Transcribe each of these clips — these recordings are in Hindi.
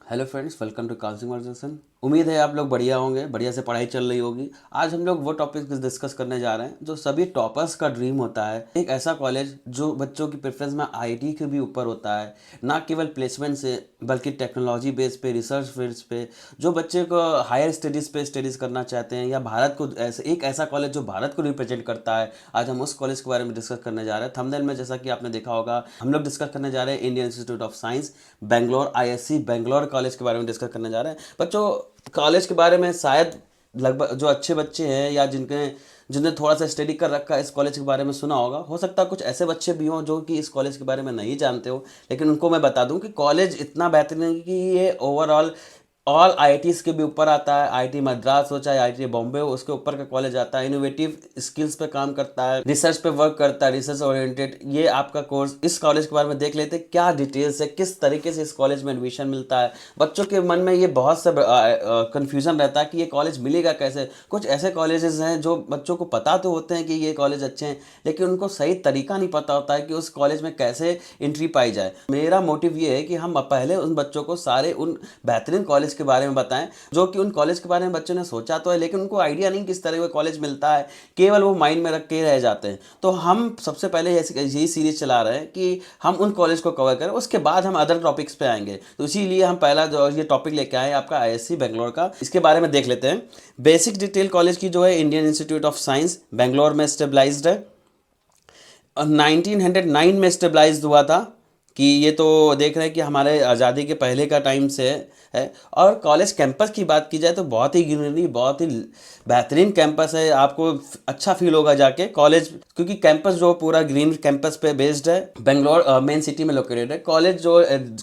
Hello friends, welcome to counselling conversation. उम्मीद है आप लोग बढ़िया होंगे, बढ़िया से पढ़ाई चल रही होगी। आज हम लोग वो टॉपिक डिस्कस करने जा रहे हैं जो सभी टॉपर्स का ड्रीम होता है। एक ऐसा कॉलेज जो बच्चों की प्रेफरेंस में आईटी के भी ऊपर होता है, ना केवल प्लेसमेंट से बल्कि टेक्नोलॉजी बेस पे, रिसर्च बेस पे, जो बच्चे को हायर स्टडीज़ पे स्टडीज़ करना चाहते हैं या भारत को ऐसे एक ऐसा कॉलेज जो भारत को रिप्रेजेंट करता है। आज हम उस कॉलेज के बारे में डिस्कस करने जा रहे हैं। थंबनेल में जैसा कि आपने देखा होगा, हम लोग डिस्कस करने जा रहे हैं Indian institute of science Bangalore, ISC Bangalore college के बारे में डिस्कस करने जा रहे हैं। बच्चों, कॉलेज के बारे में शायद लगभग जो अच्छे बच्चे हैं या जिन्हें थोड़ा सा स्टडी कर रखा है, इस कॉलेज के बारे में सुना होगा। हो सकता है कुछ ऐसे बच्चे भी हों जो कि इस कॉलेज के बारे में नहीं जानते हो, लेकिन उनको मैं बता दूं कि कॉलेज इतना बेहतरीन है कि ये ओवरऑल ऑल आईआईटीज़ के भी ऊपर आता है। आईआईटी मद्रास हो चाहे आईआईटी बॉम्बे हो, उसके ऊपर का कॉलेज आता है। इनोवेटिव स्किल्स पे काम करता है, रिसर्च पे वर्क करता है, रिसर्च ओरिएंटेड ये आपका कोर्स। इस कॉलेज के बारे में देख लेते हैं क्या डिटेल्स है, किस तरीके से इस कॉलेज में एडमिशन मिलता है। बच्चों के मन में ये बहुत सा कन्फ्यूजन रहता है कि ये कॉलेज मिलेगा कैसे। कुछ ऐसे कॉलेजेस हैं जो बच्चों को पता तो होते हैं कि ये कॉलेज अच्छे हैं, लेकिन उनको सही तरीका नहीं पता होता है कि उस कॉलेज में कैसे एंट्री पाई जाए। मेरा मोटिव ये है कि हम पहले उन बच्चों को सारे उन बेहतरीन कॉलेज के बारे में बताएं जो कि उन कॉलेज के बारे में बच्चों ने सोचा तो है, लेकिन उनको आइडिया नहीं किस तरह का कॉलेज मिलता है, केवल वो माइंड में रख के रह जाते हैं। तो हम सबसे पहले यही सीरीज चला रहे हैं कि हम उन कॉलेज को कवर करें, उसके बाद हम अदर टॉपिक्स पे आएंगे। तो इसीलिए हम पहला जो ये टॉपिक लेके आए आपका आईएससी बेंगलोर का, इसके बारे में देख लेते हैं। बेसिक डिटेल कॉलेज की जो है Indian institute of science Bangalore में स्टेबलाइज्ड है। 1909 में स्टेबलाइज हुआ था। कि ये तो देख रहे हैं कि हमारे आज़ादी के पहले का टाइम से है। और कॉलेज कैंपस की बात की जाए तो बहुत ही ग्रीनरी, बहुत ही बेहतरीन कैंपस है। आपको अच्छा फील होगा जाके कॉलेज, क्योंकि कैंपस जो पूरा ग्रीन कैंपस पे बेस्ड है। बेंगलोर मेन सिटी में लोकेटेड है। कॉलेज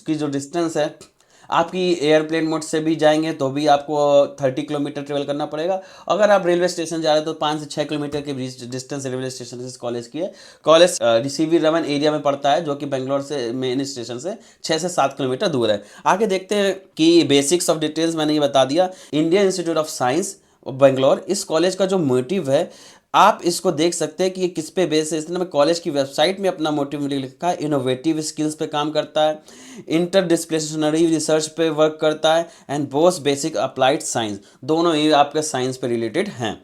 की जो डिस्टेंस है, आपकी एयरप्लेन मोड से भी जाएंगे तो भी आपको 30 किलोमीटर ट्रेवल करना पड़ेगा। अगर आप रेलवे स्टेशन जा रहे हैं तो 5 से 6 किलोमीटर के बीच डिस्टेंस रेलवे स्टेशन से कॉलेज की है। कॉलेज सीवी रमन एरिया में पड़ता है, जो कि बेंगलोर से मेन स्टेशन से 6 से 7 किलोमीटर दूर है। आगे देखते हैं कि बेसिक्स ऑफ डिटेल्स मैंने ये बता दिया। Indian institute of science Bangalore, इस कॉलेज का जो मोटिव है आप इसको देख सकते हैं कि ये किस पे बेस है। इसने मैं कॉलेज की वेबसाइट में अपना मोटिव लिखा है। इनोवेटिव स्किल्स पे काम करता है, इंटर डिस्प्लिनरी रिसर्च पे वर्क करता है, and both basic applied science, दोनों ही आपके साइंस पे रिलेटेड हैं।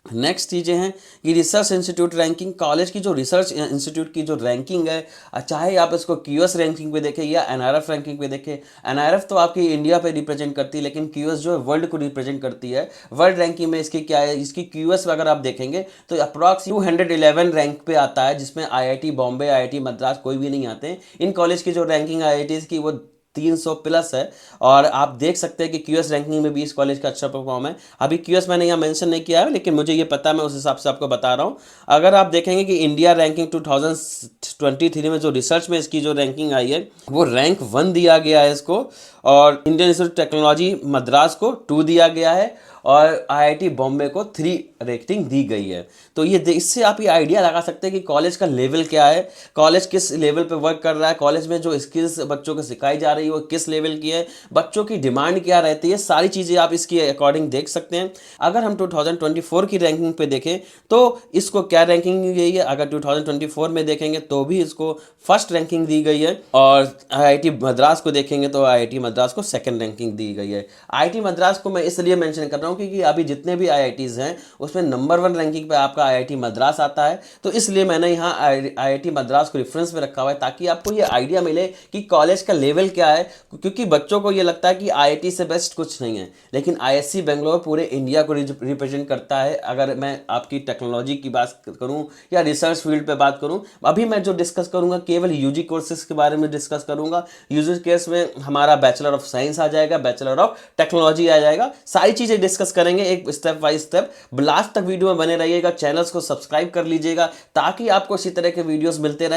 नेक्स्ट चीज़ें हैं कि रिसर्च इंस्टीट्यूट रैंकिंग, कॉलेज की जो रिसर्च इंस्टीट्यूट की जो रैंकिंग है, चाहे आप इसको क्यूएस रैंकिंग पे देखें या एनआरएफ रैंकिंग पे देखें। एनआरएफ तो आपकी इंडिया पे रिप्रेजेंट करती है, लेकिन क्यूएस जो है वर्ल्ड को रिप्रेजेंट करती है। वर्ल्ड रैंकिंग में इसकी क्या है, इसकी क्यूएस अगर आप देखेंगे तो अप्रॉक्स 211 रैंक पे आता है, जिसमें आईआईटी बॉम्बे, आईआईटी मद्रास कोई भी नहीं आते हैं। इन कॉलेज की जो रैंकिंग आईआईटीज़ की वो 300 प्लस है। और आप देख सकते हैं कि क्यूएस रैंकिंग में भी इस कॉलेज का अच्छा परफॉर्म है। अभी क्यूएस मैंने यहाँ मेंशन नहीं किया है, लेकिन मुझे ये पता है, मैं उस हिसाब से आपको बता रहा हूँ। अगर आप देखेंगे कि इंडिया रैंकिंग 2023 में जो रिसर्च में इसकी जो रैंकिंग आई है, वो रैंक 1 दिया गया है इसको। और इंडियन इंस्टीट्यूट टेक्नोलॉजी मद्रास को 2 दिया गया है, और आईआईटी बॉम्बे को 3 रेटिंग दी गई है। तो ये इससे आप ये आइडिया लगा सकते हैं कि कॉलेज का लेवल क्या है, कॉलेज किस लेवल पे वर्क कर रहा है, कॉलेज में जो स्किल्स बच्चों को सिखाई जा रही है वो किस लेवल की है, बच्चों की डिमांड क्या रहती है, सारी चीज़ें आप इसकी अकॉर्डिंग देख सकते हैं। अगर हम 2024 की रैंकिंग पे देखें तो इसको क्या रैंकिंग दी गई है, अगर 2024 में देखेंगे तो भी इसको फर्स्ट रैंकिंग दी गई है। और आईआईटी मद्रास को देखेंगे तो आईआईटी मद्रास को सेकंड रैंकिंग दी गई है। आईआईटी मद्रास को मैं इसलिए मेंशन कर रहा हूँ क्योंकि अभी जितने भी आईआईटीज़ हैं उसमें नंबर 1 रैंकिंग पे आपका आईआईटी मद्रास आता है। तो इसलिए मैंने यहाँ आईआईटी मद्रास को रेफरेंस में रखा हुआ है, ताकि आपको ये आइडिया मिले कि कॉलेज का लेवल क्या है। क्योंकि बच्चों को ये लगता है कि आईआईटी से बेस्ट कुछ नहीं है, लेकिन आईएससी बेंगलोर पूरे इंडिया को रिप्रेजेंट करता है। अगर मैं आपकी टेक्नोलॉजी की बात करूँ या रिसर्च फील्ड पर बात करूँ, अभी मैं जो डिस्कस करूँगा केवल यूजी कोर्सेज के बारे में डिस्कस करूँगा। यूजी कोर्स में हमारा बैचलर ऑफ साइंस आ जाएगा, बैचलर ऑफ टेक्नोलॉजी आ जाएगा, सारी चीज़ें डिस्कस करेंगे एक स्टेप बाय स्टेप। लास्ट तक वीडियो में बने रहिएगा, चैनल्स को सब्सक्राइब कर लीजिएगा ताकि आपको इसी तरह के वीडियोस मिलते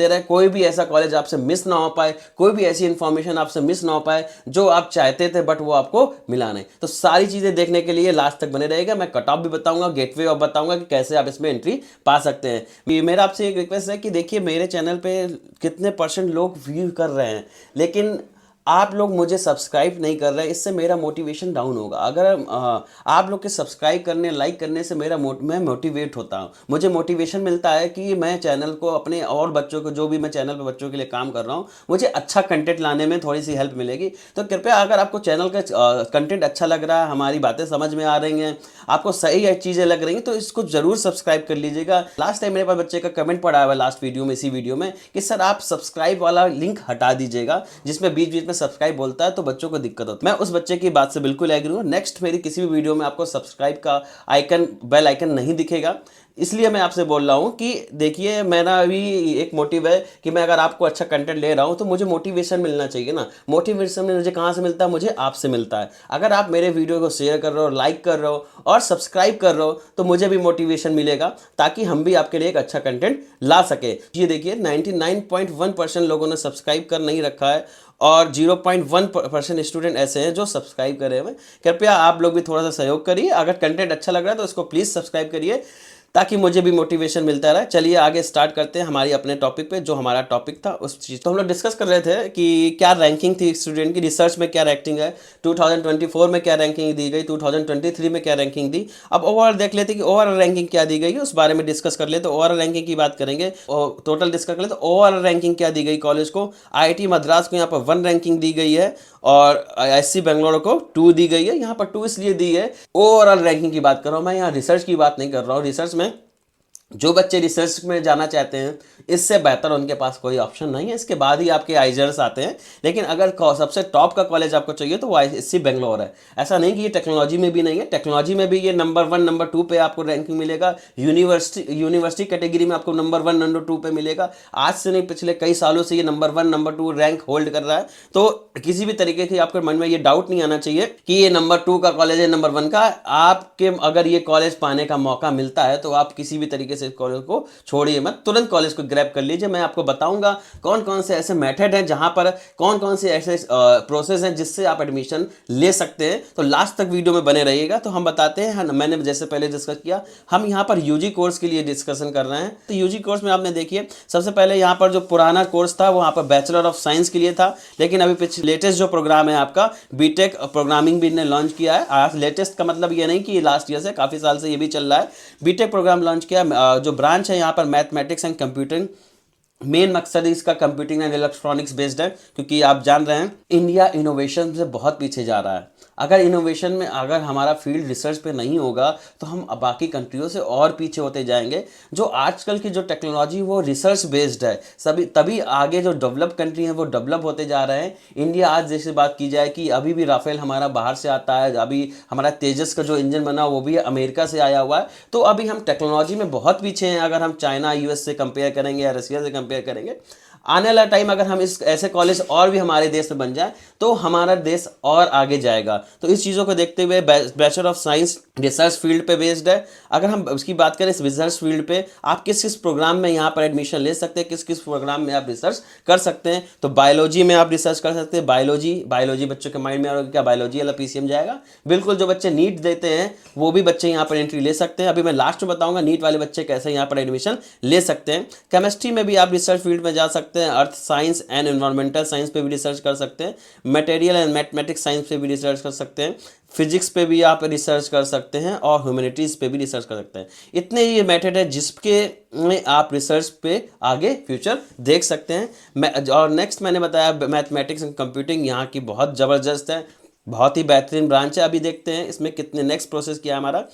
रहें। कोई भी ऐसा कॉलेज आपसे मिस ना हो पाए, कोई भी ऐसी इंफॉर्मेशन आपसे मिस ना हो पाए जो आप चाहते थे बट वो आपको मिला नहीं। तो सारी चीज़ें देखने के लिए लास्ट तक बने रहेगा। मैं कट ऑफ भी बताऊंगा, गेटवे ऑफ बताऊंगा कि कैसे आप इसमें एंट्री पा सकते हैं। मेरा आपसे एक रिक्वेस्ट है कि देखिए मेरे चैनल पे कितने % लोग व्यू कर रहे हैं, लेकिन आप लोग मुझे सब्सक्राइब नहीं कर रहे हैं, इससे मेरा मोटिवेशन डाउन होगा। अगर आप लोग के सब्सक्राइब करने, लाइक करने से मैं मोटिवेट होता हूँ, मुझे मोटिवेशन मिलता है कि मैं चैनल को अपने और बच्चों को, जो भी मैं चैनल पे बच्चों के लिए काम कर रहा हूँ, मुझे अच्छा कंटेंट लाने में थोड़ी सी हेल्प मिलेगी। तो कृपया अगर आपको चैनल का कंटेंट अच्छा लग रहा है, हमारी बातें समझ में आ रही हैं, आपको सही चीज़ें लग रही हैं, तो इसको जरूर सब्सक्राइब कर लीजिएगा। लास्ट टाइम मेरे पास बच्चे का कमेंट पड़ा हुआ लास्ट वीडियो में, इसी वीडियो में, कि सर आप सब्सक्राइब वाला लिंक हटा दीजिएगा, जिसमें बीच बीच में सब्सक्राइब बोलता है तो बच्चों को दिक्कत होती है। मैं उस बच्चे की बात से बिल्कुल एग्री हूँ। नेक्स्ट मेरी किसी भी वीडियो में आपको सब्सक्राइब का आइकन, बेल आइकन नहीं दिखेगा, इसलिए मैं आपसे बोल रहा हूँ कि देखिए, मेरा भी एक मोटिव है कि मैं अगर आपको अच्छा कंटेंट ले रहा हूँ तो मुझे मोटिवेशन मिलना चाहिए ना। मोटिवेशन मुझे कहाँ से मिलता है? मुझे आपसे मिलता है। अगर आप मेरे वीडियो को शेयर कर रहे हो, लाइक कर रहे हो और सब्सक्राइब कर रहे हो, तो मुझे भी मोटिवेशन मिलेगा, ताकि हम भी आपके लिए एक अच्छा कंटेंट ला सके। ये देखिए 99.1% लोगों ने सब्सक्राइब कर नहीं रखा है और 0.1% स्टूडेंट ऐसे हैं जो सब्सक्राइब करे हुए। कृपया आप लोग भी थोड़ा सा सहयोग करिए। अगर कंटेंट अच्छा लग रहा है तो इसको प्लीज़ सब्सक्राइब करिए, ताकि मुझे भी मोटिवेशन मिलता रहे। चलिए आगे स्टार्ट करते हैं हमारी अपने टॉपिक पे, जो हमारा टॉपिक था उस चीज़। तो हम लोग डिस्कस कर रहे थे कि क्या रैंकिंग थी स्टूडेंट की, रिसर्च में क्या रैंकिंग है, 2024 में क्या रैंकिंग दी गई, 2023 में क्या रैंकिंग दी। अब ओवरऑल देख लेते कि ओवरऑल रैंकिंग क्या दी गई है, उस बारे में डिस्कस कर लेते। ओवरऑल रैंकिंग की बात करेंगे और टोटल डिस्कस कर लेते। ओवरऑल रैंकिंग क्या दी गई कॉलेज को? IIT मद्रास को यहाँ पर 1 रैंकिंग दी गई है और SC बेंगलोर को 2 दी गई है। यहाँ पर 2 इसलिए दी है, ओवरऑल रैंकिंग की बात कर रहा हूँ मैं, यहाँ रिसर्च की बात नहीं कर रहा हूँ। रिसर्च में जो बच्चे रिसर्च में जाना चाहते हैं, इससे बेहतर उनके पास कोई ऑप्शन नहीं है, इसके बाद ही आपके आइजर्स आते हैं। लेकिन अगर सबसे टॉप का कॉलेज आपको चाहिए तो वो SC बेंगलोर है। ऐसा नहीं कि ये टेक्नोलॉजी में भी नहीं है, टेक्नोलॉजी में भी ये नंबर 1 नंबर 2 पे आपको रैंकिंग मिलेगा। यूनिवर्सिटी कैटेगरी में आपको नंबर 1 नंबर 2 पे मिलेगा। आज से नहीं, पिछले कई सालों से ये नंबर 1 नंबर 2 रैंक होल्ड कर रहा है। तो किसी भी तरीके की आपके मन में ये डाउट नहीं आना चाहिए कि ये नंबर 2 का कॉलेज है नंबर 1 का। आपके अगर ये कॉलेज पाने का मौका मिलता है तो आप किसी भी तरीके से कॉलेज को छोड़िए मत, तुरंत कॉलेज को ग्रैब कर लीजिए। मैं आपको बताऊंगा कौन कौन से ऐसे मेथड हैं, जहां पर कौन कौन से ऐसे प्रोसेस हैं जिससे आप एडमिशन ले सकते हैं। तो लास्ट तक वीडियो में बने रहिएगा। तो हम बताते हैं, मैंने जैसे पहले डिस्कस किया, हम यहां पर यूजी कोर्स के लिए डिस्कशन कर रहे हैं। तो यूजी कोर्स में आपने देखिए, सबसे पहले यहां पर जो पुराना कोर्स था वो यहाँ पर बैचलर ऑफ साइंस के लिए था, लेकिन अभी लेटेस्ट जो प्रोग्राम है आपका बीटेक प्रोग्रामिंग भी ने लॉन्च किया है। आज लेटेस्ट का मतलब ये नहीं कि लास्ट ईयर से, काफी साल से ये भी चल रहा है। बीटेक प्रोग्राम लॉन्च किया। जो ब्रांच है यहाँ पर मैथमेटिक्स एंड कंप्यूटिंग, मेन मकसद इसका कंप्यूटिंग एंड इलेक्ट्रॉनिक्स बेस्ड है, क्योंकि आप जान रहे हैं इंडिया इनोवेशन से बहुत पीछे जा रहा है। अगर इनोवेशन में अगर हमारा फील्ड रिसर्च पे नहीं होगा तो हम बाकी कंट्रियों से और पीछे होते जाएंगे। जो आजकल की जो टेक्नोलॉजी वो रिसर्च बेस्ड है, सभी तभी आगे जो डेवलप कंट्री हैं वो डेवलप होते जा रहे हैं। इंडिया आज जैसे बात की जाए कि अभी भी राफेल हमारा बाहर से आता है, अभी हमारा तेजस का जो इंजन बना वो भी अमेरिका से आया हुआ है। तो अभी हम टेक्नोलॉजी में बहुत पीछे हैं, अगर हम चाइना US से कंपेयर करेंगे या रशिया से कंपेयर करेंगे। आने वाला टाइम अगर हम इस ऐसे कॉलेज और भी हमारे देश में बन जाए तो हमारा देश और आगे जाएगा। तो इस चीज़ों को देखते हुए bachelor of science research field पे बेस्ड है। अगर हम उसकी बात करें इस रिसर्च फील्ड पे, आप किस किस प्रोग्राम में यहाँ पर एडमिशन ले सकते हैं, किस किस प्रोग्राम में आप रिसर्च कर सकते हैं। तो बायोलॉजी में आप रिसर्च कर सकते हैं। बायोलॉजी बच्चों के माइंड में आ रहा है क्या बायोलॉजी वाला PCM जाएगा? बिल्कुल, जो बच्चे नीट देते हैं वो भी बच्चे यहाँ पर एंट्री ले सकते हैं। अभी मैं लास्ट में बताऊंगा नीट वाले बच्चे कैसे यहाँ पर एडमिशन ले सकते हैं। केमिस्ट्री में भी आप रिसर्च फील्ड में जा सकते हैं। Earth science and environmental science पे भी रिसर्च कर सकते हैं। मटेरियल एंड मैथमेटिक्स साइंस पे भी रिसर्च कर सकते हैं। फिजिक्स पे भी आप रिसर्च कर सकते हैं और ह्यूमैनिटीज़ पे भी रिसर्च कर सकते हैं। इतने ये मेथड है जिसके में आप रिसर्च पे आगे फ्यूचर देख सकते हैं। और नेक्स्ट मैंने बताया मैथमेटिक्स एंड कंप्यूटिंग, यहाँ की बहुत ज़बरदस्त है, बहुत ही बेहतरीन ब्रांच है। अभी देखते हैं इसमें कितने नेक्स्ट प्रोसेस किया हमारा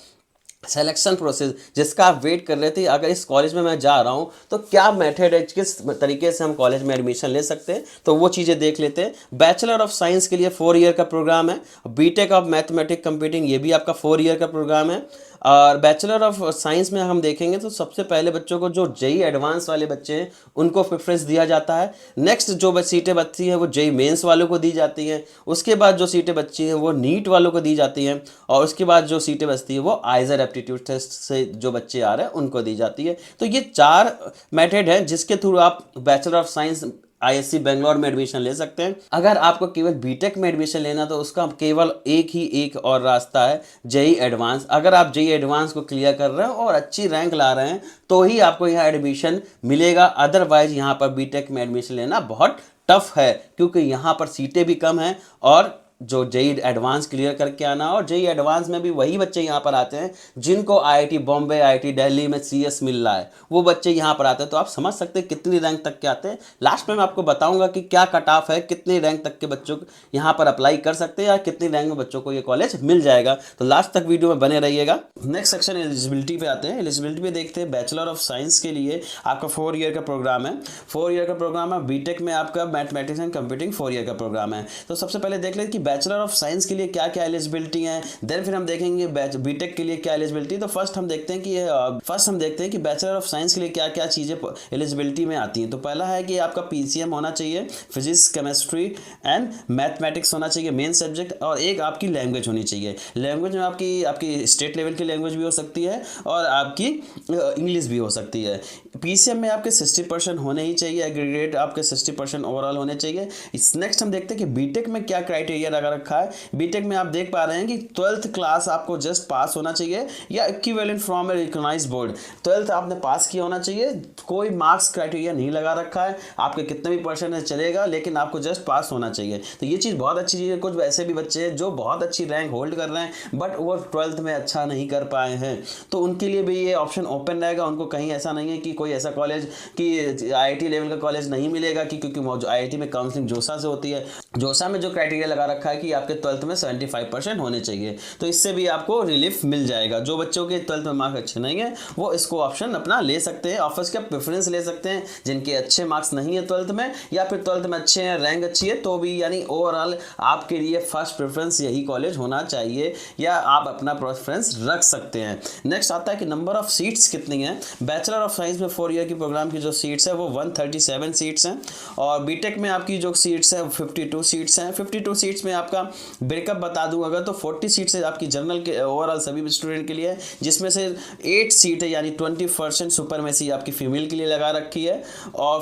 सिलेक्शन प्रोसेस, जिसका आप वेट कर रहे थे। अगर इस कॉलेज में मैं जा रहा हूँ तो क्या मेथड है, किस तरीके से हम कॉलेज में एडमिशन ले सकते हैं, तो वो चीज़ें देख लेते हैं। बैचलर ऑफ साइंस के लिए 4 ईयर का प्रोग्राम है। बीटेक ऑफ मैथमेटिक्स कंप्यूटिंग ये भी आपका 4 ईयर का प्रोग्राम है। और बैचलर ऑफ साइंस में हम देखेंगे तो सबसे पहले बच्चों को जो JEE एडवांस वाले बच्चे हैं उनको प्रेफरेंस दिया जाता है। नेक्स्ट जो सीटें बचती हैं वो JEE मेंस वालों को दी जाती हैं। उसके बाद जो सीटें बची हैं वो नीट वालों को दी जाती हैं। और उसके बाद जो सीटें बचती हैं वो आइजर एप्टीट्यूड टेस्ट से जो बच्चे आ रहे हैं उनको दी जाती है। तो ये 4 मेथड हैं जिसके थ्रू आप bachelor of science ISC Bangalore में एडमिशन ले सकते हैं। अगर आपको केवल बीटेक में एडमिशन लेना तो उसका केवल एक और रास्ता है, JEE एडवांस। अगर आप JEE एडवांस को क्लियर कर रहे हैं और अच्छी रैंक ला रहे हैं तो ही आपको यहाँ एडमिशन मिलेगा, अदरवाइज यहाँ पर बीटेक में एडमिशन लेना बहुत टफ है, क्योंकि यहाँ पर सीटें भी कम हैं और जो जेई एडवांस क्लियर करके आना, और जेई एडवांस में भी वही बच्चे यहाँ पर आते हैं जिनको आईआईटी बॉम्बे, आईआईटी दिल्ली में सीएस मिल रहा है, वो बच्चे यहाँ पर आते हैं। तो आप समझ सकते हैं कितनी रैंक तक के आते हैं। लास्ट में मैं आपको बताऊंगा कि क्या कट ऑफ है, कितनी रैंक तक के बच्चों यहाँ पर अप्लाई कर सकते हैं या कितनी रैंक में बच्चों को ये कॉलेज मिल जाएगा। तो लास्ट तक वीडियो में बने रहिएगा। नेक्स्ट सेक्शन एलिजिबिलिटी पे आते हैं। एलिजिबिलिटी पे देखते हैं बैचलर ऑफ साइंस के लिए आपका 4 ईयर का प्रोग्राम है। 4 ईयर का प्रोग्राम है। बीटेक में आपका मैथमेटिक्स एंड कंप्यूटिंग 4 ईयर का प्रोग्राम है। तो सबसे पहले देख लें कि बैचलर ऑफ साइंस के लिए क्या क्या एलिजिबिलिटी है, देन फिर हम देखेंगे बीटेक के लिए क्या एलिजिबिलिटी। तो फर्स्ट हम देखते हैं कि बैचलर ऑफ साइंस के लिए क्या क्या चीज़ें एलिजिबिलिटी में आती हैं। तो पहला है कि आपका पीसीएम होना चाहिए, फिजिक्स, केमिस्ट्री एंड मैथमेटिक्स होना चाहिए मेन सब्जेक्ट, और एक आपकी लैंग्वेज होनी चाहिए। लैंग्वेज में आपकी स्टेट लेवल की लैंग्वेज भी हो सकती है और आपकी इंग्लिश भी हो सकती है। पीसीएम में आपके 60% होने ही चाहिए, एग्रीगेट आपके 60% ओवरऑल होने चाहिए। नेक्स्ट हम देखते हैं कि बीटेक में क्या क्राइटेरिया लगा रखा है। बीटेक में आप देख पा रहे हैं कि 12th क्लास आपको जस्ट पास होना चाहिए या equivalent from a recognised board. 12th आपने पास किया होना चाहिए, कोई मार्क्स क्राइटेरिया नहीं लगा रखा है, आपके कितने भी परसेंट है चलेगा, लेकिन आपको जस्ट पास होना चाहिए। तो ये चीज़ बहुत अच्छी चीज़ है। कुछ वैसे भी बच्चे हैं जो बहुत अच्छी रैंक होल्ड कर रहे हैं बट वो 12th में अच्छा नहीं कर पाए हैं, तो उनके लिए भी ये ऑप्शन ओपन रहेगा। उनको कहीं ऐसा नहीं है कि कोई ऐसा कॉलेज कि आईआईटी लेवल का कॉलेज नहीं मिलेगा, क्योंकि आईआईटी में काउंसलिंग जोसा से होती है। जोसा में जो क्राइटेरिया लगा रखा है कि आपके 12th में 75% होने चाहिए, तो इससे भी आपको रिलीफ मिल जाएगा। जो बच्चों के 12th में मार्क्स अच्छे नहीं है वो इसको ऑप्शन अपना ले सकते हैं, ऑफर्स का प्रेफरेंस ले सकते हैं। जिनके अच्छे मार्क्स नहीं है 12th में या फिर 12th में अच्छे हैं, रैंक अच्छी है, तो भी यानी ओवरऑल आपके लिए फर्स्ट प्रेफरेंस यही कॉलेज होना चाहिए या आप अपना प्रेफरेंस रख सकते हैं। नेक्स्ट आता है कि नंबर ऑफ सीट्स कितनी है। बैचलर ऑफ साइंस में 4 ईयर की प्रोग्राम की जो सीट्स है वो 137 सीट्स हैं, और बीटेक में आपकी जो सीट्स है 52 सीट्स हैं। 52 सीट्स में आपका ब्रेकअप बता दूं अगर, तो 40 सीट्स है आपकी जनरल के ओवरऑल सभी स्टूडेंट के लिए, जिसमें से 8 सीट है यानी 20% सुपरमेसी आपकी फीमेल के लिए लगा रखी है, और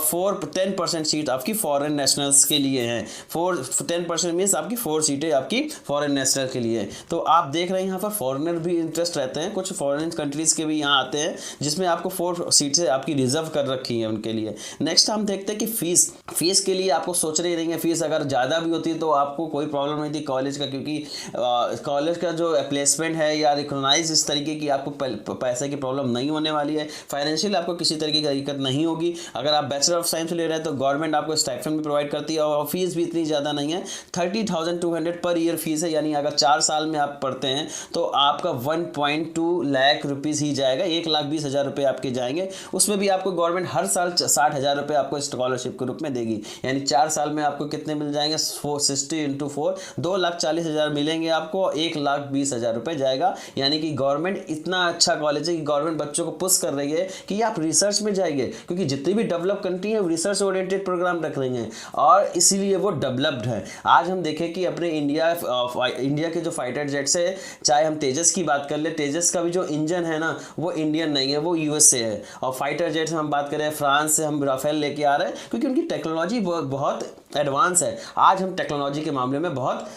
10% सीट आपकी फॉरेन नेशनल्स के लिए हैं। 10% मीन्स आपकी 4 सीटें आपकी फॉरेन नेशनल के लिए। तो आप देख रहे हैं यहाँ पर फॉरेनर भी इंटरेस्ट रहते हैं, कुछ फॉरेन कंट्रीज के भी यहाँ आते हैं, जिसमें आपको 4 सीट्स आपकी रिजर्व कर रखी हैं उनके लिए। नेक्स्ट हम देखते हैं कि फीस के लिए आपको सोचना ही नहीं है। फीस अगर ज़्यादा भी होती तो आपको कोई प्रॉब्लम नहीं थी कॉलेज का, क्योंकि कॉलेज का जो प्लेसमेंट है या रिकॉग्नाइज इस तरीके की आपको पैसे की प्रॉब्लम नहीं होने वाली है। फाइनेंशियल आपको किसी तरीके की दिक्कत नहीं होगी। अगर आप बैचलर ऑफ साइंस ले रहे हैं तो गवर्नमेंट आपको स्टाइपेंड भी प्रोवाइड करती है, और फीस भी इतनी ज़्यादा नहीं है। 30,200 पर ईयर फीस है, यानी अगर 4 साल में आप पढ़ते हैं तो आपका 1.2 लाख रुपीज़ ही जाएगा, 1,20,000 रुपये आपके जाएंगे। उसमें भी आपको गवर्नमेंट हर साल 60,000 रुपये आपको स्कॉलरशिप के रूप में देगी, यानी 4 साल में आपको कितने मिल जाएंगे, 460 × 4 2,40,000 मिलेंगे आपको, 1,20,000 रुपये जाएगा। यानी कि गवर्नमेंट इतना अच्छा कॉलेज है कि गवर्नमेंट बच्चों को पुश कर रही है कि आप रिसर्च में जाइए, क्योंकि जितनी भी डेवलप कंट्री है रिसर्च ओरिएंटेड प्रोग्राम रख रही हैं और इसीलिए वो डेवलप्ड है। आज हम देखें कि अपने इंडिया के जो फाइटर जेट्स है, चाहे हम तेजस की बात कर ले, तेजस का भी जो इंजन है ना वो इंडियन नहीं है, वो यूएस से है। और फाइटर जेट्स हम बात करें फ्रांस से हम राफेल लेके आ रहे हैं, क्योंकि उनकी टेक्नोलॉजी बहुत एडवांस है। आज हम टेक्नोलॉजी के मामले में बहुत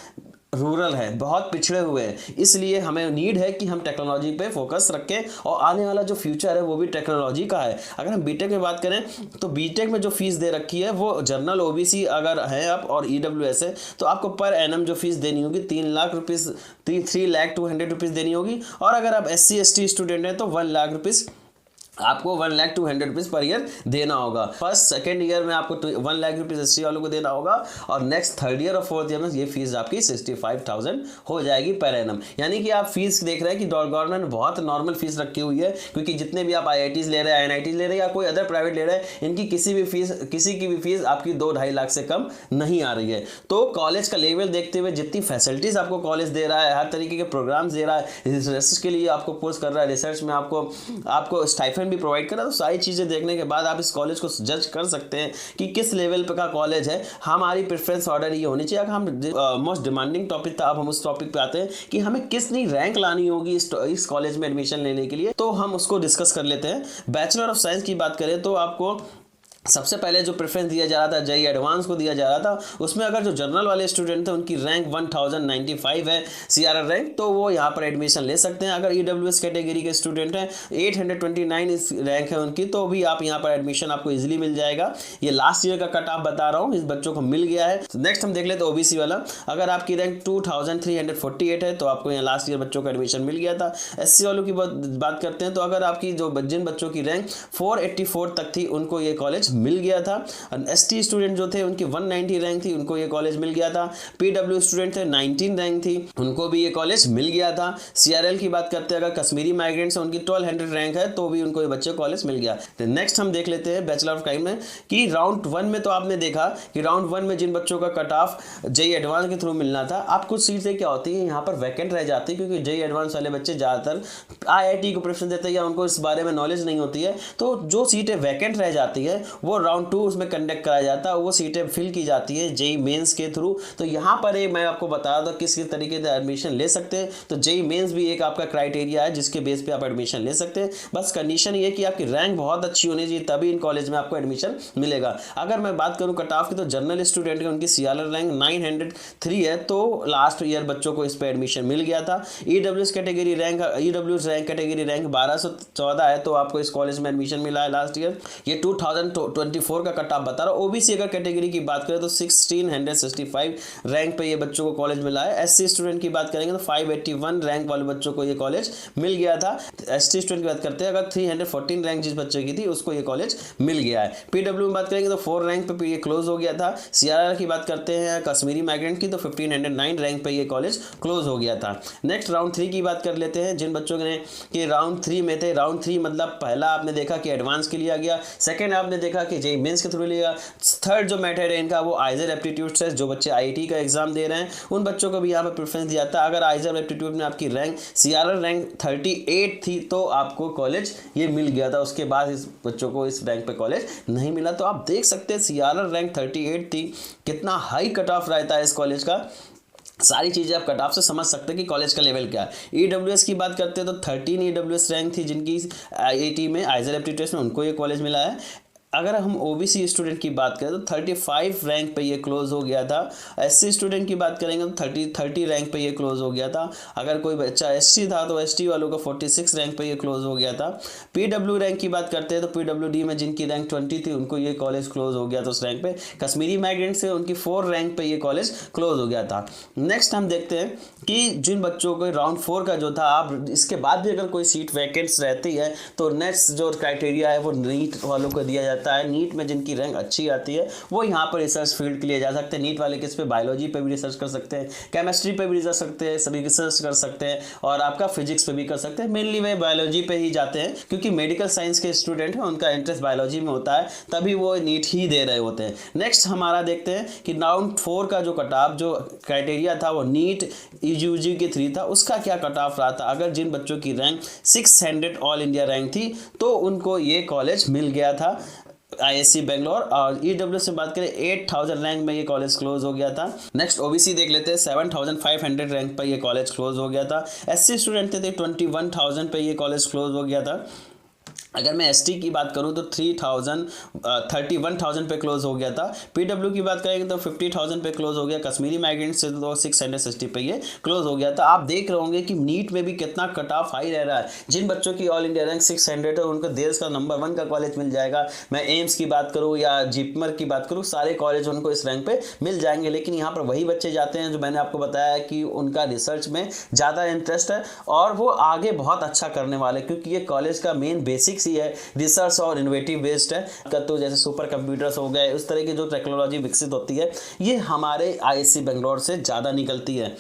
रूरल है, बहुत पिछड़े हुए हैं, इसलिए हमें नीड है कि हम टेक्नोलॉजी पे फोकस रखें, और आने वाला जो फ्यूचर है वो भी टेक्नोलॉजी का है। अगर हम बीटेक में बात करें तो बीटेक में जो फीस दे रखी है वो जनरल ओबीसी अगर है आप और ईडब्ल्यूएस है तो आपको पर एनम जो फीस देनी होगी 3 लाख रुपीज़ 3,02,000 रुपीज़ देनी होगी, और अगर आप SC ST स्टूडेंट हैं तो 1 लाख रुपीज़ आपको 1,02,000 रुपीज़ पर ईयर देना होगा। फर्स्ट सेकेंड ईयर में आपको 1 लाख रुपीज़ SC वालों को देना होगा, और नेक्स्ट 3rd ईयर और 4th ईयर में ये फीस आपकी 65,000 हो जाएगी पर एनम। यानी कि आप फीस देख रहे हैं कि गवर्नमेंट बहुत नॉर्मल फीस रखी हुई है, क्योंकि जितने भी आप IITs ले रहे हैं, NITs ले रहे हैं या कोई अदर प्राइवेट ले रहे हैं, इनकी किसी की भी फीस आपकी 2-2.5 लाख से कम नहीं आ रही है। तो कॉलेज का लेवल देखते हुए जितनी फैसिलिटीज़ आपको कॉलेज दे रहा है, हर तरीके के प्रोग्राम्स दे रहा है, रिसर्च के लिए आपको पुश कर रहा है, रिसर्च में आपको स्टाइपेंड भी प्रोवाइड करा, तो सारी चीज़ें देखने के बाद आप इस कॉलेज को जज कर सकते हैं कि किस लेवल पे का कॉलेज है। हमारी प्रेफरेंस ऑर्डर ये होनी चाहिए। अगर हम मोस्ट डिमांडिंग टॉपिक था, अब हम उस टॉपिक पे आते हैं कि हमें कितनी रैंक लानी होगी इस कॉलेज में एडमिशन लेने के लिए, तो हम उसको डिस्कस कर लेते हैं। बैचलर ऑफ साइंस की बात करें तो आपको सबसे पहले जो प्रेफरेंस दिया जा रहा था जेई एडवांस को दिया जा रहा था, उसमें अगर जो जनरल वाले स्टूडेंट थे उनकी रैंक 1095 है सीआरआर रैंक, तो वो यहाँ पर एडमिशन ले सकते हैं। अगर ईडब्ल्यूएस कैटेगरी के स्टूडेंट हैं 829 रैंक है उनकी, तो भी आप यहाँ पर एडमिशन आपको इजीली मिल जाएगा। ये लास्ट ईयर का कट ऑफ बता रहा हूँ, इस बच्चों को मिल गया है। नेक्स्ट हम देख लेते हैं ओबीसी वाला। अगर आपकी रैंक 2348 है तो आपको यहाँ लास्ट ईयर बच्चों का एडमिशन मिल गया था। एससी वालों की बात करते हैं तो अगर आपकी जिन बच्चों की रैंक 484 तक थी उनको ये कॉलेज मिल गया था। एसटी स्टूडेंट जो थे उनकी 190 रैंक थी, उनको ये कॉलेज मिल गया था। पीडब्ल्यू स्टूडेंट थे 19 रैंक थी, उनको भी ये कॉलेज मिल गया था। सीआरएल की बात करते हैं, अगर कश्मीरी माइग्रेंट्स हैं उनकी 1200 रैंक है तो भी उनको ये बच्चे कॉलेज मिल गया। तो नेक्स्ट हम देख लेते हैं बैचलर ऑफ टाइम में कि राउंड 1 में तो आपने देखा कि राउंड 1 में जिन बच्चों का कट ऑफ जेई एडवांस के थ्रू मिलना था, आप कुछ सीटें क्या होती है यहाँ पर वैकेंट रह जाती है, क्योंकि जेई एडवांस वाले बच्चे ज़्यादातर आईआईटी को प्रेफरेंस देते हैं या उनको इस बारे में नॉलेज नहीं होती है, तो जो सीटें वैकेंट रह जाती है वो राउंड 2 उसमें कंडक्ट कराया जाता है, वो सीटें फिल की जाती है जेई मेंस के थ्रू। तो यहाँ पर मैं आपको बता दूं किस तरीके से एडमिशन ले सकते हैं। तो जेई मेंस भी एक आपका क्राइटेरिया है जिसके बेस पे आप एडमिशन ले सकते हैं। बस कंडीशन ये कि आपकी रैंक बहुत अच्छी होनी चाहिए, तभी इन कॉलेज में आपको एडमिशन मिलेगा। अगर मैं बात करूँ कट ऑफ की, तो जनरल स्टूडेंट की उनकी सीआरआर रैंक 903 है, तो लास्ट ईयर बच्चों को इस पर एडमिशन मिल गया था। ईडब्ल्यूएस कैटेगरी रैंक 1214 है, तो आपको इस कॉलेज में एडमिशन मिला है लास्ट ईयर। ये 2024 का कट ऑफ बता रहा हूँ। ओबीसी अगर कैटेगरी की बात करें तो 1665 रैंक पे ये बच्चों को कॉलेज मिला है। एससी स्टूडेंट की बात करेंगे तो 581 रैंक वाले बच्चों को ये कॉलेज मिल गया था। एसटी स्टूडेंट की बात करते हैं, अगर 314 रैंक जिस बच्चे की थी उसको ये कॉलेज मिल गया है। पीडब्ल्यू में बात करेंगे तो 4 रैंक पे ये क्लोज हो गया था। सीआरआर की बात करते हैं कश्मीरी माइग्रेंट की, तो 1509 रैंक पे ये कॉलेज क्लोज हो गया था। नेक्स्ट राउंड 3 की बात कर लेते हैं। जिन बच्चों ने कि राउंड 3 में थे, राउंड 3 मतलब पहला आपने देखा कि एडवांस के लिया गया, सेकेंड आपने देखा कि जेई मेंस के थ्रू लिया, थर्ड जो मेथड है इनका वो आइजर एप्टीट्यूड है। जो बच्चे आईआईटी का एग्जाम दे रहे हैं उन बच्चों को भी यहाँ पर प्रेफरेंस दिया जाता है। अगर आइजर एप्टीट्यूड में आपकी रैंक सीआरआर रैंक 38 थी तो आपको कॉलेज ये मिल गया था, उसके बाद इस बच्चों को इस रैंक पे कॉलेज नहीं मिला। तो आप देख सकते हैं सीआरआर रैंक 38 थी, कितना हाई कट ऑफ रहता है इस कॉलेज का। सारी चीज़ें आप कट ऑफ से समझ सकते हैं कि कॉलेज का लेवल क्या है। ईडब्ल्यूएस की बात करते हैं तो 13 ईडब्ल्यूएस रैंक थी जिनकी आईआईटी में आइजर एप्टीट्यूड में, उनको ये कॉलेज मिला है। अगर हम ओबीसी स्टूडेंट की बात करें तो 35 रैंक पे ये क्लोज हो गया था। एससी स्टूडेंट की बात करेंगे तो 30 रैंक पे ये क्लोज हो गया था। अगर कोई बच्चा एसटी था तो एसटी वालों का 46 रैंक पे ये क्लोज हो गया था। पीडब्ल्यू रैंक की बात करते हैं तो पीडब्ल्यूडी में जिनकी रैंक 20 थी उनको ये कॉलेज क्लोज हो गया था उस रैंक पे। कश्मीरी माइग्रेंट से उनकी 4 रैंक पे ये कॉलेज क्लोज हो गया था। नेक्स्ट हम देखते हैं कि जिन बच्चों को राउंड 4 का जो था, आप इसके बाद भी अगर कोई सीट वैकेंट्स रहती है तो नेक्स्ट जो क्राइटेरिया है वो नीट वालों को दिया जाता है। नीट में जिनकी रैंक अच्छी आती है वो यहाँ पर रिसर्च फील्ड के लिए जा सकते हैं। नीट वाले किस पे, बायोलॉजी पे भी रिसर्च कर सकते हैं, केमिस्ट्री पे भी रिसर्च सकते हैं, सभी रिसर्च कर सकते हैं, और आपका फिजिक्स पे भी कर सकते हैं। मेनली वे बायोलॉजी पे ही जाते हैं क्योंकि मेडिकल साइंस के स्टूडेंट हैं, उनका इंटरेस्ट बायोलॉजी में होता है, तभी वो नीट ही दे रहे होते हैं। नेक्स्ट हमारा देखते हैं कि राउंड 4 का जो कट ऑफ जो क्राइटेरिया था वो नीट यूजी के 3 था, उसका क्या कट ऑफ रहा था। अगर जिन बच्चों की रैंक 600 ऑल इंडिया रैंक थी तो उनको ये कॉलेज मिल गया था आईएससी बेंगलोर। और ईडब्ल्यू से बात करें 8000 रैंक में ये कॉलेज क्लोज हो गया था। नेक्स्ट ओबीसी देख लेते हैं, 7500 रैंक पर ये कॉलेज क्लोज हो गया था। एससी स्टूडेंट थे 21000 पे ये कॉलेज क्लोज हो गया था। अगर मैं एसटी की बात करूं तो 31,000 पे क्लोज हो गया था। पीडब्ल्यू की बात करेंगे तो 50,000 पे क्लोज हो गया। कश्मीरी माइग्रेंट से तो 660 पे ये क्लोज हो गया था। आप देख रहे होंगे कि नीट में भी कितना कट ऑफ हाई रह रहा है। जिन बच्चों की ऑल इंडिया रैंक 600 है उनको देश का नंबर 1 का कॉलेज मिल जाएगा। मैं एम्स की बात करूँ या जिपमर की बात करूँ, सारे कॉलेज उनको इस रैंक पे मिल जाएंगे। लेकिन यहाँ पर वही बच्चे जाते हैं जो मैंने आपको बताया कि उनका रिसर्च में ज़्यादा इंटरेस्ट है और वो आगे बहुत अच्छा करने वाले, क्योंकि ये कॉलेज का मेन बेसिक ही है, रिसर्च और इनोवेटिव बेस्ड है। तो जैसे सुपर कंप्यूटर्स हो गए, उस तरह की जो टेक्नोलॉजी विकसित होती है ये हमारे आईएससी बेंगलोर से ज़्यादा निकलती है।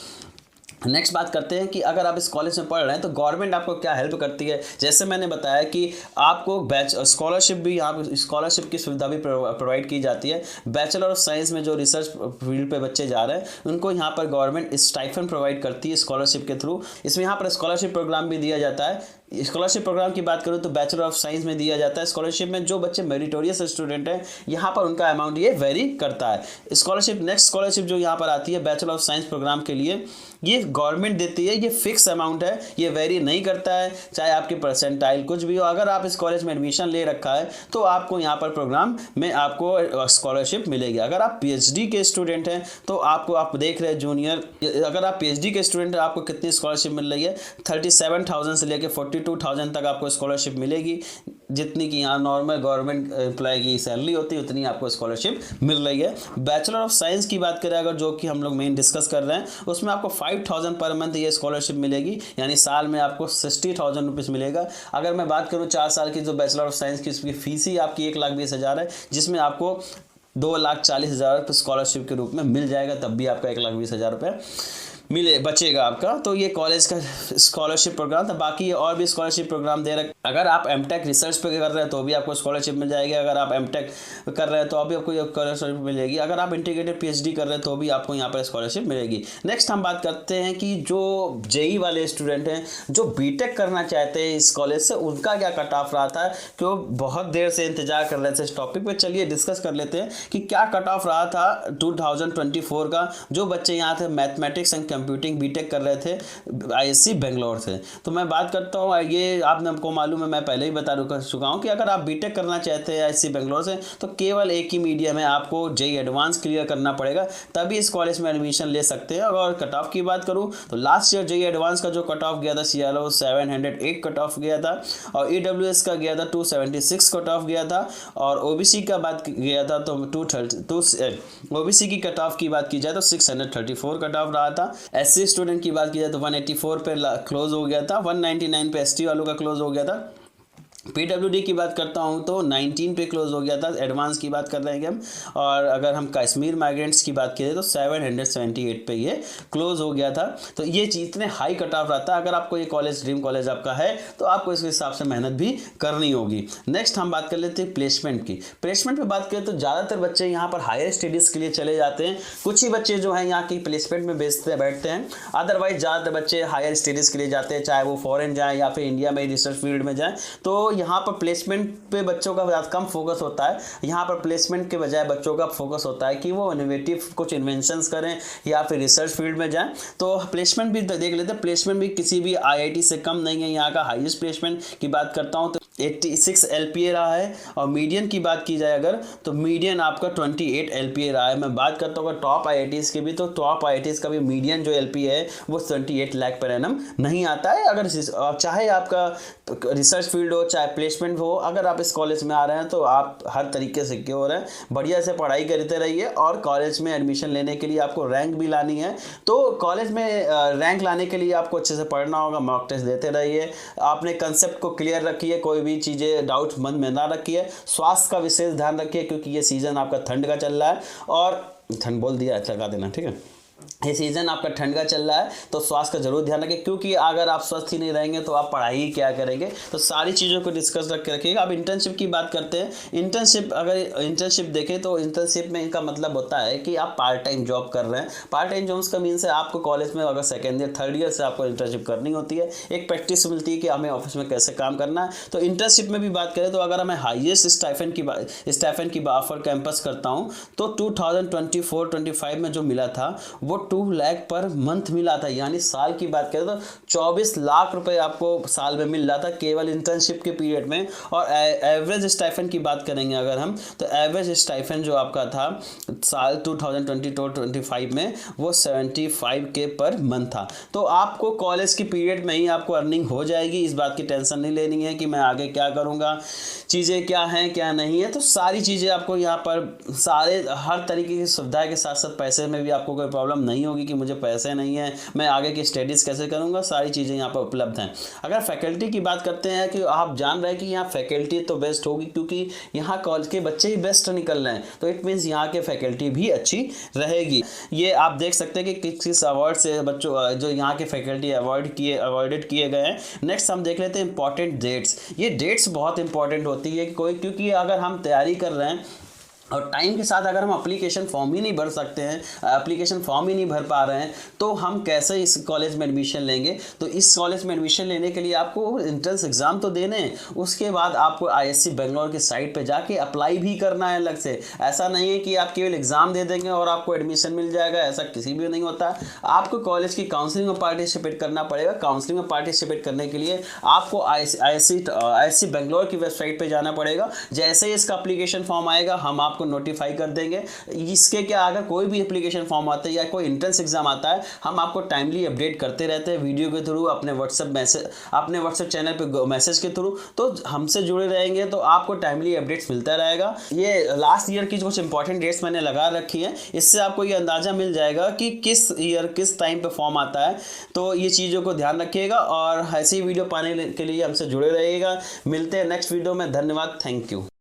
नेक्स्ट बात करते हैं कि अगर आप इस कॉलेज में पढ़ रहे हैं तो गवर्नमेंट आपको क्या हेल्प करती है। जैसे मैंने बताया कि आपको स्कॉलरशिप भी, यहाँ स्कॉलरशिप की सुविधा भी प्रोवाइड की जाती है। बैचलर ऑफ साइंस में जो रिसर्च फील्ड पे बच्चे जा रहे हैं उनको यहाँ पर गवर्नमेंट स्टाइपेंड प्रोवाइड करती है स्कॉलरशिप के थ्रू। इसमें यहाँ पर स्कॉलरशिप प्रोग्राम भी दिया जाता है स्कॉलरशिप प्रोग्राम की बात करूँ तो बैचलर ऑफ साइंस में दिया जाता है। स्कॉलरशिप में जो बच्चे मेरिटोरियस स्टूडेंट हैं यहाँ पर उनका अमाउंट ये वेरी करता है। स्कॉलरशिप, नेक्स्ट स्कॉलरशिप जो यहाँ पर आती है बैचलर ऑफ साइंस प्रोग्राम के लिए, ये गवर्नमेंट देती है, ये फिक्स अमाउंट है, ये वेरी नहीं करता है, चाहे आपकी परसेंटाइल कुछ भी हो। अगर आप इस कॉलेज में एडमिशन ले रखा है तो आपको यहाँ पर प्रोग्राम में आपको स्कॉलरशिप मिलेगी। अगर आप पीएचडी के स्टूडेंट हैं तो आपको, आप देख रहे हैं जूनियर, अगर आप पीएचडी के स्टूडेंट हैं आपको कितनी स्कॉलरशिप मिल रही है, 37,000 से लेकर 42,000 तक आपको स्कॉलरशिप मिलेगी। जितनी कि यहाँ नॉर्मल गवर्नमेंट एम्प्लॉय की सैलरी होती है उतनी आपको स्कॉलरशिप मिल रही है। बैचलर ऑफ साइंस की बात करें अगर, जो कि हम लोग मेन डिस्कस कर रहे हैं, उसमें आपको 5,000 पर मंथ ये स्कॉलरशिप मिलेगी, यानी साल में आपको 60,000 रुपीज़ मिलेगा। अगर मैं बात करूँ 4 साल की जो बैचलर ऑफ साइंस की, उसकी फीस ही आपकी 1,20,000 है, जिसमें आपको 2,40,000 स्कॉलरशिप के रूप में मिल जाएगा, तब भी आपका 1,20,000 रुपये बचेगा आपका। तो ये कॉलेज का स्कॉलरशिप प्रोग्राम था। बाकी ये और भी स्कॉलरशिप प्रोग्राम दे रखे। अगर आप एमटेक रिसर्च पे कर रहे हैं तो भी आपको स्कॉलरशिप मिल जाएगी। अगर आप एमटेक कर रहे हैं तो अभी आपको स्कॉलरशिप मिलेगी। अगर आप इंटीग्रेटेड पीएचडी कर रहे हैं तो भी आपको यहाँ पर स्कॉलरशिप मिलेगी। नेक्स्ट हम बात करते हैं कि जो जेई वाले स्टूडेंट हैं जो बीटेक करना चाहते हैं इस कॉलेज से, उनका क्या कट ऑफ रहा था, क्यों बहुत देर से इंतजार कर रहे थे इस टॉपिक पे। चलिए डिस्कस कर लेते हैं कि क्या कट ऑफ रहा था 2024 का। जो बच्चे यहाँ थे मैथमेटिक्स एंड कंप्यूटिंग बीटेक कर रहे थे आईएससी बेंगलोर से, तो मैं बात करता हूँ, ये आपको मालूम है, मैं पहले ही बता चुका हूँ कि अगर आप बीटेक करना चाहते हैं आईएससी बेंगलोर से तो केवल एक ही मीडियम है, आपको जेई एडवांस क्लियर करना पड़ेगा तभी इस कॉलेज में एडमिशन ले सकते हैं। और कट ऑफ की बात करूँ तो लास्ट ईयर जेई एडवांस का जो कट ऑफ गया था सीआरओ 708 कट ऑफ गया था, और ईडब्ल्यूएस का गया था 276 कट ऑफ गया था, और ओबीसी का बात गया था तो ओबीसी की कट ऑफ की बात की जाए तो 634 कट ऑफ रहा था। एससी स्टूडेंट की बात की जाए तो 184 पे क्लोज हो गया था, 199 पे एसटी वालों का क्लोज हो गया था। पीडब्ल्यूडी की बात करता हूं तो 19 पे क्लोज हो गया था, एडवांस की बात कर रहे हैं हम। और अगर हम कश्मीर माइग्रेंट्स की बात करें तो 778 पे ये क्लोज हो गया था। तो ये इतने हाई कट ऑफ रहता है। अगर आपको ये कॉलेज ड्रीम कॉलेज आपका है तो आपको इस हिसाब से मेहनत भी करनी होगी। नेक्स्ट हम बात कर लेते हैं प्लेसमेंट की। प्लेसमेंट पे बात करें तो ज़्यादातर बच्चे यहाँ पर हायर स्टडीज़ के लिए चले जाते हैं। कुछ ही बच्चे जो हैं यहाँ की प्लेसमेंट में बैठते हैं, अदरवाइज ज़्यादातर बच्चे हायर स्टडीज़ के लिए जाते हैं, चाहे वो फॉरेन जाएँ या फिर इंडिया में रिसर्च फील्ड में जाएँ। तो यहाँ पर प्लेसमेंट पे बच्चों का ज़्यादा कम फोकस होता है। यहाँ पर प्लेसमेंट के बजाय बच्चों का फोकस होता है कि वो इनोवेटिव कुछ इन्वेंशंस करें या फिर रिसर्च फील्ड में जाएं। तो प्लेसमेंट भी देख लेते हैं। प्लेसमेंट भी किसी भी आईआईटी से कम नहीं है। यहाँ का हाईएस्ट प्लेसमेंट की बात करता हूँ तो 86 एलपीए रहा है, और मीडियन की बात की जाए अगर तो मीडियन आपका 28 एलपीए रहा है। मैं बात करता हूँ अगर टॉप आईआईटीज़ के भी, तो टॉप आईआईटीज़ का भी मीडियन जो एलपीए है वो 28 लाख पर एनम नहीं आता है। अगर चाहे आपका रिसर्च फील्ड हो चाहे प्लेसमेंट हो, अगर आप इस कॉलेज में आ रहे हैं तो आप हर तरीके से सिक्योर हैं। बढ़िया से पढ़ाई करते रहिए, और कॉलेज में एडमिशन लेने के लिए आपको रैंक भी लानी है। तो कॉलेज में रैंक लाने के लिए आपको अच्छे से पढ़ना होगा, मॉक टेस्ट देते रहिए, आपने कंसेप्ट को क्लियर रखिए, कोई भी चीज़ें डाउट मन में ना रखिए। स्वास्थ्य का विशेष ध्यान रखिए क्योंकि ये सीज़न आपका ठंड का चल रहा है, और ठंड बोल दिया लगा देना, ठीक है। ये सीज़न आपका ठंड का चल रहा है तो स्वास्थ्य का जरूर ध्यान रखें, क्योंकि अगर आप स्वस्थ ही नहीं रहेंगे तो आप पढ़ाई क्या करेंगे। तो सारी चीज़ों को डिस्कस रख के रखिएगा। अब इंटर्नशिप की बात करते हैं। इंटर्नशिप, अगर इंटर्नशिप देखें तो इंटर्नशिप में इनका मतलब होता है कि आप पार्ट टाइम जॉब कर रहे हैं। पार्ट टाइम जॉब्स का मीन से आपको कॉलेज में अगर सेकेंड ईयर थर्ड ईयर से आपको इंटर्नशिप करनी होती है, एक प्रैक्टिस मिलती है कि हमें ऑफिस में कैसे काम करना है। तो इंटर्नशिप में भी बात करें तो अगर हमें हाईएस्ट स्टाइफन की ऑफर कैंपस करता हूँ तो 2024-25 में जो मिला था वो 2 लाख पर मंथ मिला था। यानी साल की बात करें तो 24 लाख रुपए आपको साल में मिल रहा था केवल इंटर्नशिप के पीरियड में। और एवरेज स्टाइफन की बात करेंगे अगर हम, तो एवरेज स्टाइफन जो आपका था साल 2022-25 में वो 75K पर मंथ था। तो आपको कॉलेज की पीरियड में ही आपको अर्निंग हो जाएगी। इस बात की टेंशन नहीं लेनी है कि मैं आगे क्या करूँगा, चीज़ें क्या हैं क्या नहीं है। तो सारी चीज़ें आपको यहाँ पर सारे हर तरीके की सुविधा के साथ साथ पैसे में भी आपको कोई प्रॉब्लम नहीं होगी कि मुझे पैसे नहीं है, मैं आगे की स्टडीज़ कैसे करूँगा। सारी चीज़ें यहाँ पर उपलब्ध हैं। अगर फैकल्टी की बात करते हैं कि आप जान रहे हैं कि यहाँ फैकल्टी तो बेस्ट होगी क्योंकि यहाँ कॉलेज के बच्चे ही बेस्ट निकल रहे हैं, तो इट मीन्स यहाँ के फैकल्टी भी अच्छी रहेगी। ये आप देख सकते हैं कि किस अवार्ड से बच्चों जो यहाँ के फैकल्टी अवॉइडेड किए गए हैं। नेक्स्ट हम देख लेते हैं इंपॉर्टेंट डेट्स। ये डेट्स बहुत इंपॉर्टेंट होती है क्योंकि अगर हम तैयारी कर रहे हैं और टाइम के साथ अगर हम एप्लीकेशन फॉर्म ही नहीं भर सकते हैं, एप्लीकेशन फॉर्म ही नहीं भर पा रहे हैं, तो हम कैसे इस कॉलेज में एडमिशन लेंगे। तो इस कॉलेज में एडमिशन लेने के लिए आपको एंट्रेंस एग्ज़ाम तो देने हैं, उसके बाद आपको आईएससी बेंगलोर की साइट पे जाके अप्लाई भी करना है अलग से। ऐसा नहीं है कि आप केवल एग्ज़ाम दे देंगे और आपको एडमिशन मिल जाएगा, ऐसा किसी भी नहीं होता। आपको कॉलेज की काउंसलिंग में पार्टिसिपेट करना पड़ेगा। काउंसलिंग में पार्टिसिपेट करने के लिए आपको आईएससी बेंगलोर की वेबसाइट पर जाना पड़ेगा। जैसे ही इसका एप्लीकेशन फॉर्म आएगा हम आपको नोटिफाई कर देंगे। इसके क्या, अगर कोई भी एप्लीकेशन फॉर्म आता है या कोई एंट्रेंस एग्जाम आता है, हम आपको टाइमली अपडेट करते रहते हैं वीडियो के थ्रू, अपने व्हाट्सएप चैनल पे मैसेज के थ्रू। तो हमसे जुड़े रहेंगे तो आपको टाइमली अपडेट्स मिलता रहेगा। ये लास्ट ईयर की कुछ इंपॉर्टेंट डेट्स मैंने लगा रखी हैं, इससे आपको ये अंदाज़ा मिल जाएगा कि किस ईयर किस टाइम पे फॉर्म आता है। तो ये चीज़ों को ध्यान रखिएगा और ऐसी वीडियो पाने के लिए हमसे जुड़े रहिएगा। मिलते हैं नेक्स्ट वीडियो में। धन्यवाद, थैंक यू।